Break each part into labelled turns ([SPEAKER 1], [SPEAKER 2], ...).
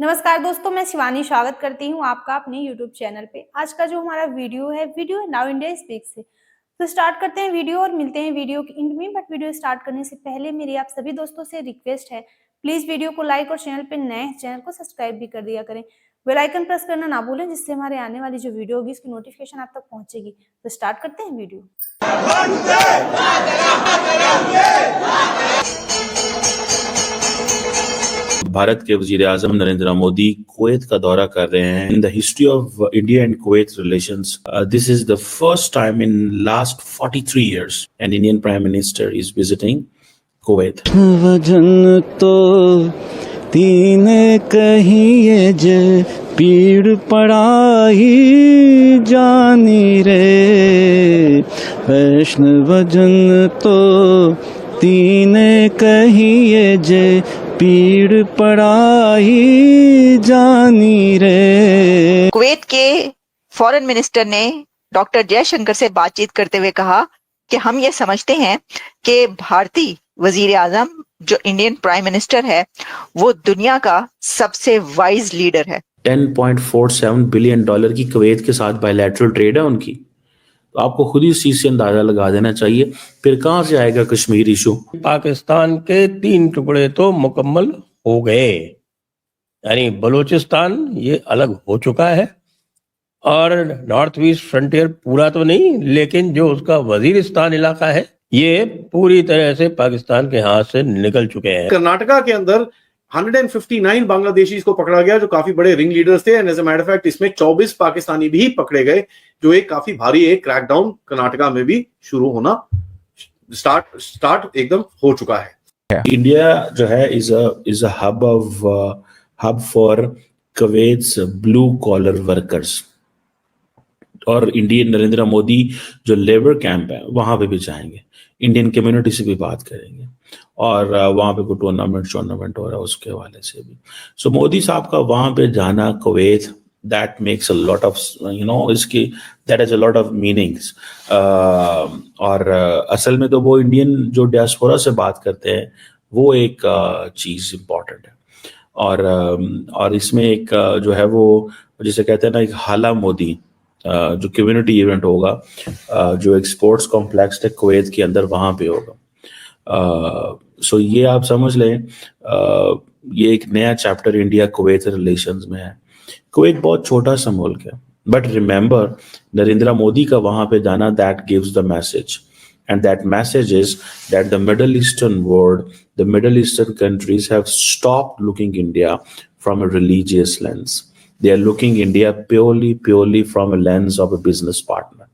[SPEAKER 1] नमस्कार दोस्तों, मैं शिवानी स्वागत करती हूँ आपका अपने YouTube चैनल पे। आज का जो हमारा वीडियो है नाउ इंडिया स्पीक्स से। तो स्टार्ट करते हैं वीडियो और मिलते हैं वीडियो के एंड में। बट वीडियो स्टार्ट करने से पहले मेरी आप सभी दोस्तों से रिक्वेस्ट है, प्लीज वीडियो को लाइक और चैनल पे नए चैनल को सब्सक्राइब भी कर दिया करें। बेल आइकन प्रेस करना ना भूलें, जिससे हमारे आने वाली जो वीडियो होगी उसकी नोटिफिकेशन आप तक पहुंचेगी। तो स्टार्ट करते हैं वीडियो।
[SPEAKER 2] भारत के वजीर आजम नरेंद्र मोदी कुवैत का दौरा कर रहे हैं। In the history of India and Kuwait relations, this is the first time in last 43 years an Indian Prime Minister is visiting Kuwait.
[SPEAKER 3] वजन तो तीन कहिए जे पीड़ पड़ाई जानी रे, वैष्णवजन तो तीन कहिए जे पीड़ पड़ाई जानी रे।
[SPEAKER 4] कुवैत के फॉरेन मिनिस्टर ने डॉक्टर जयशंकर से बातचीत करते हुए कहा कि हम ये समझते हैं कि भारतीय वजीर आजम जो इंडियन प्राइम मिनिस्टर है वो दुनिया का सबसे वाइज लीडर है।
[SPEAKER 2] $10.47 billion की कुवैत के साथ बायलैटरल ट्रेड है उनकी। तो आपको खुद ही इस चीज से अंदाजा लगा देना चाहिए। फिर कहां से आएगा कश्मीर इशू?
[SPEAKER 5] पाकिस्तान के 3 टुकड़े तो मुकम्मल हो गए, यानी बलूचिस्तान ये अलग हो चुका है और नॉर्थ ईस्ट फ्रंटियर पूरा तो नहीं, लेकिन जो उसका वजीरिस्तान इलाका है ये पूरी तरह से पाकिस्तान के हाथ से निकल चुके हैं।
[SPEAKER 6] कर्नाटका के अंदर 159 बांग्लादेशी को पकड़ा गया जो काफी बड़े रिंग लीडर्स थे। And as a matter of fact इसमें 24 पाकिस्तानी भी पकड़े गए, जो एक काफी भारी एक क्रैकडाउन कर्नाटका में भी शुरू होना स्टार्ट एकदम हो चुका है।
[SPEAKER 2] इंडिया जो है is a hub for Kuwait's blue collar workers. और इंडियन नरेंद्र मोदी जो लेबर कैंप है वहां पे भी जाएंगे, इंडियन कम्युनिटी से भी बात करेंगे और वहां पे कोई टूर्नामेंट हो रहा है उसके हवाले से भी। सो मोदी साहब का वहां पे जाना Kuwait, that makes a lot of इसकी that has a lot of meanings. और असल में तो वो इंडियन जो डियास्पोरा से बात करते हैं वो एक चीज इम्पॉर्टेंट है। और इसमें एक जो है वो जिसे कहते हैं ना, एक हाला मोदी जो कम्युनिटी इवेंट होगा, जो एक स्पोर्ट्स कॉम्प्लेक्स है कुवैत के अंदर, वहां पे होगा। सो ये आप समझ लें, ये एक नया चैप्टर इंडिया कुवैत रिलेशंस में है। कुवैत बहुत छोटा सा मुल्क है, बट रिमेंबर नरेंद्र मोदी का वहां पे जाना, that gives the message, and that message is that the middle eastern world, the middle eastern countries have stopped looking India from a religious lens. They are looking India purely from a lens of a business partner.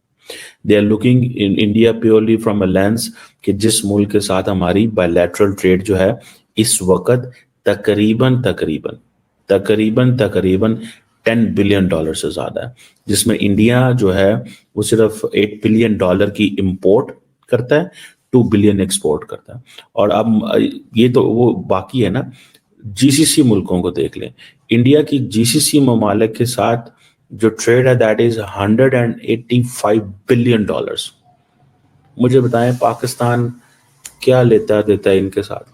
[SPEAKER 2] They are looking in India purely from a lens कि जिस मुल्क के साथ हमारी bilateral trade जो है इस वक्त तकरीबन $10 billion से ज्यादा है, जिसमें इंडिया जो है वो सिर्फ $8 billion की इंपोर्ट करता है, 2 billion एक्सपोर्ट करता है। और अब ये तो वो बाकी है ना, जीसीसी मुल्कों को देख लें। इंडिया की जीसीसी ममालिक के साथ जो ट्रेड है दैट इज $185 billion। मुझे बताएं पाकिस्तान क्या लेता देता है इनके साथ?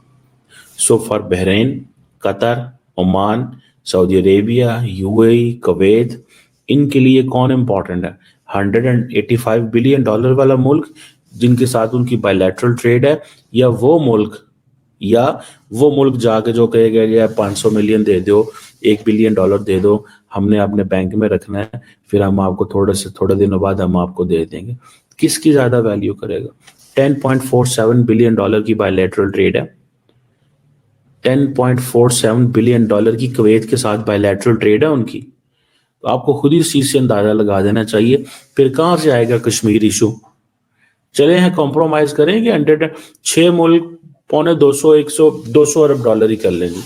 [SPEAKER 2] So for Bahrain, Qatar, Oman, Saudi Arabia, UAE, Kuwait, इनके लिए कौन इंपॉर्टेंट है? $185 billion वाला मुल्क जिनके साथ उनकी बायलैटरल ट्रेड है, या वो मुल्क जाके जो कहेगा यार 500 मिलियन दे दो, $1 बिलियन दे दो, हमने अपने बैंक में रखना है, फिर हम आपको थोड़े दिनों बाद हम आपको दे देंगे। किसकी ज्यादा वैल्यू करेगा? $10.47 बिलियन की बायलैटरल ट्रेड है, $10.47 बिलियन की कुवैत के साथ बायलैटरल ट्रेड है उनकी। तो आपको खुद ही इस चीज से अंदाजा लगा देना चाहिए। फिर कहां से आएगा कश्मीर इशू? चले हैं कॉम्प्रोमाइज करेंगे, 6 मुल्क $200 अरब ही कर लेंगे।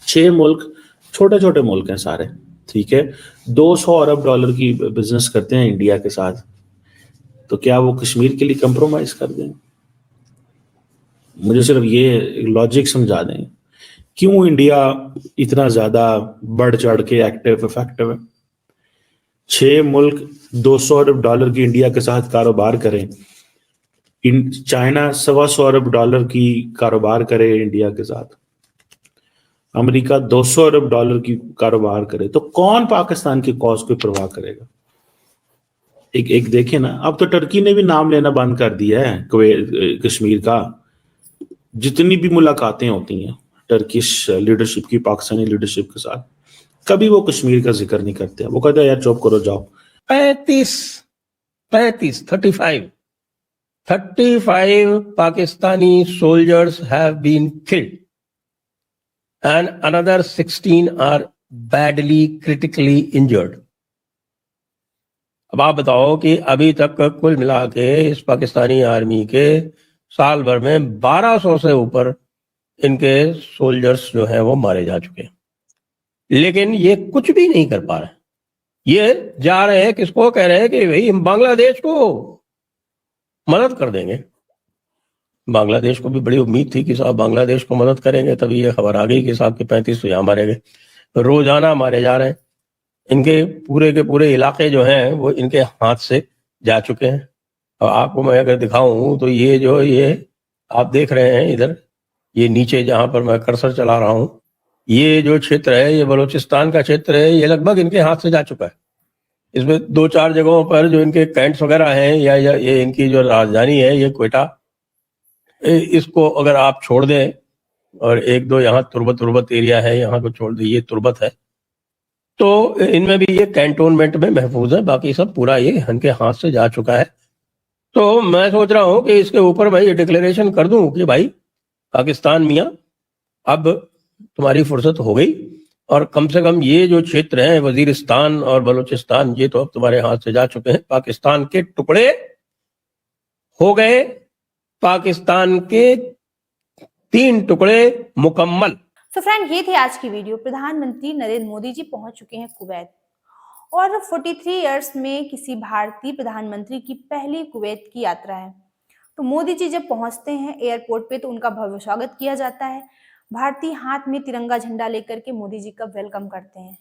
[SPEAKER 2] 6 मुल्क छोटे छोटे मुल्क हैं सारे, ठीक है, $200 अरब की बिजनेस करते हैं इंडिया के साथ, तो क्या वो कश्मीर के लिए कंप्रोमाइज कर देंगे? मुझे सिर्फ ये लॉजिक समझा दें, क्यों इंडिया इतना ज्यादा बढ़ चढ़ के एक्टिव इफेक्टिव है। 6 मुल्क $200 अरब की इंडिया के साथ कारोबार करें, चाइना $125 अरब की कारोबार करे इंडिया के साथ, अमेरिका 200 अरब डॉलर की कारोबार करे, तो कौन पाकिस्तान की कॉज की परवाह करेगा? एक देखे ना, अब तो टर्की ने भी नाम लेना बंद कर दिया है कश्मीर का। जितनी भी मुलाकातें होती हैं टर्किश लीडरशिप की पाकिस्तानी लीडरशिप के साथ, कभी वो कश्मीर का जिक्र नहीं करते हैं। वो कहते हैं यार चुप करो, जाओ।
[SPEAKER 5] 35 Pakistani soldiers have been killed and another 16 are badly critically injured. अब आप बताओ कि अभी तक कुल मिला के इस पाकिस्तानी आर्मी के साल भर में 1200 से ऊपर इनके सोल्जर्स जो हैं वो मारे जा चुके हैं, लेकिन ये कुछ भी नहीं कर पा रहे। ये जा रहे हैं, किसको कह रहे हैं कि भाई हम बांग्लादेश को मदद कर देंगे। बांग्लादेश को भी बड़ी उम्मीद थी कि साहब बांग्लादेश को मदद करेंगे, तभी ये खबर आ गई कि साहब के 35 तो यहाँ मारे गए। रोजाना मारे जा रहे हैं। इनके पूरे के पूरे इलाके जो हैं वो इनके हाथ से जा चुके हैं। और आपको मैं अगर दिखाऊं तो ये आप देख रहे हैं इधर, ये नीचे जहां पर मैं कर्सर चला रहा हूं, ये जो क्षेत्र है ये बलूचिस्तान का क्षेत्र है, ये लगभग इनके हाथ से जा चुका है। इसमें 2-4 जगहों पर जो इनके कैंट्स वगैरह हैं या ये इनकी जो राजधानी है ये क्वेटा, इसको अगर आप छोड़ दें और 1-2 यहाँ तुर्बत एरिया है, यहाँ को छोड़ दें, ये तुर्बत है, तो इनमें भी ये कैंटोनमेंट में महफूज है। बाकी सब पूरा ये इनके हाथ से जा चुका है। तो मैं सोच रहा हूं कि इसके ऊपर मैं ये डिक्लेरेशन कर दूं कि भाई पाकिस्तान मियां, अब तुम्हारी फुर्सत हो गई और कम से कम ये जो क्षेत्र हैं वजीरिस्तान और बलूचिस्तान, ये तो अब तुम्हारे हाथ से जा चुके हैं। पाकिस्तान के टुकड़े हो गए, पाकिस्तान के 3 टुकड़े मुकम्मल।
[SPEAKER 1] तो फ्रेंड, ये थी आज की वीडियो। प्रधानमंत्री नरेंद्र मोदी जी पहुंच चुके हैं कुवैत और 43 इयर्स में किसी भारतीय प्रधानमंत्री की पहली कुवैत की यात्रा है। तो मोदी जी जब पहुंचते हैं एयरपोर्ट पे तो उनका भव्य स्वागत किया जाता है। भारतीय हाथ में तिरंगा झंडा लेकर के मोदी जी का वेलकम करते हैं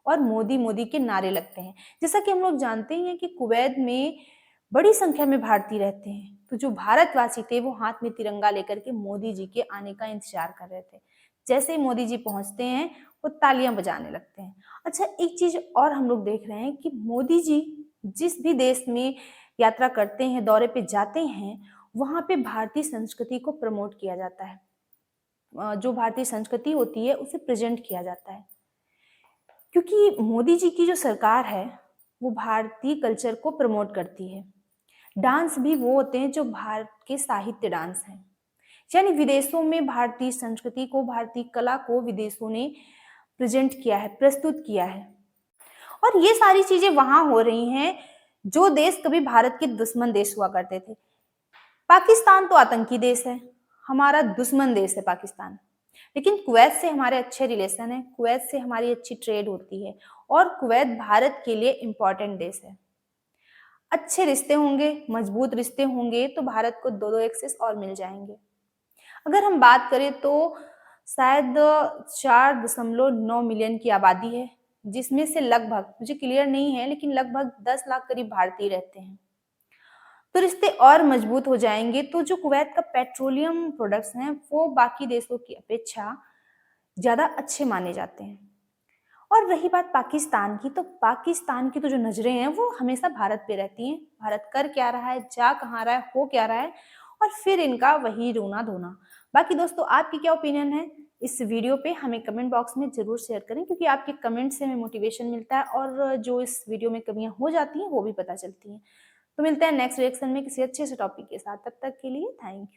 [SPEAKER 1] और मोदी मोदी के नारे लगते हैं। जैसा कि हम लोग जानते हैं कि कुवैत में बड़ी संख्या में भारतीय रहते हैं, तो जो भारतवासी थे वो हाथ में तिरंगा लेकर के मोदी जी के आने का इंतजार कर रहे थे। जैसे ही मोदी जी पहुंचते हैं वो तालियां बजाने लगते हैं। अच्छा, एक चीज और हम लोग देख रहे हैं कि मोदी जी जिस भी देश में यात्रा करते हैं, दौरे पे जाते हैं, वहां पे भारतीय संस्कृति को प्रमोट किया जाता है। जो भारतीय संस्कृति होती है उसे प्रेजेंट किया जाता है, क्योंकि मोदी जी की जो सरकार है वो भारतीय कल्चर को प्रमोट करती है। डांस भी वो होते हैं जो भारत के साहित्य डांस हैं, यानी विदेशों में भारतीय संस्कृति को, भारतीय कला को विदेशों ने प्रेजेंट किया है, प्रस्तुत किया है। और ये सारी चीजें वहां हो रही हैं जो देश कभी भारत के दुश्मन देश हुआ करते थे। पाकिस्तान तो आतंकी देश है, हमारा दुश्मन देश है पाकिस्तान। लेकिन कुवैत से हमारे अच्छे रिलेशन है, कुवैत से हमारी अच्छी ट्रेड होती है और कुवैत भारत के लिए इम्पोर्टेंट देश है। अच्छे रिश्ते होंगे, मजबूत रिश्ते होंगे तो भारत को 2 एक्सेस और मिल जाएंगे। अगर हम बात करें तो शायद 4.9 मिलियन की आबादी है, जिसमें से लगभग, मुझे क्लियर नहीं है, लेकिन लगभग 10 लाख करीब भारतीय रहते हैं। तो रिश्ते और मजबूत हो जाएंगे। तो जो कुवैत का पेट्रोलियम प्रोडक्ट्स हैं वो बाकी देशों की अपेक्षा ज्यादा अच्छे माने जाते हैं। और रही बात पाकिस्तान की, तो पाकिस्तान की तो जो नजरें हैं वो हमेशा भारत पे रहती हैं। भारत कर क्या रहा है, जा कहाँ रहा है, हो क्या रहा है, और फिर इनका वही रोना धोना। बाकी दोस्तों, आपकी क्या ओपिनियन है इस वीडियो पे, हमें कमेंट बॉक्स में जरूर शेयर करें, क्योंकि आपके कमेंट से हमें मोटिवेशन मिलता है और जो इस वीडियो में कमियां हो जाती हैं वो भी पता चलती हैं। तो मिलते हैं नेक्स्ट रिएक्शन में किसी अच्छे से टॉपिक के साथ। तब तक के लिए थैंक यू।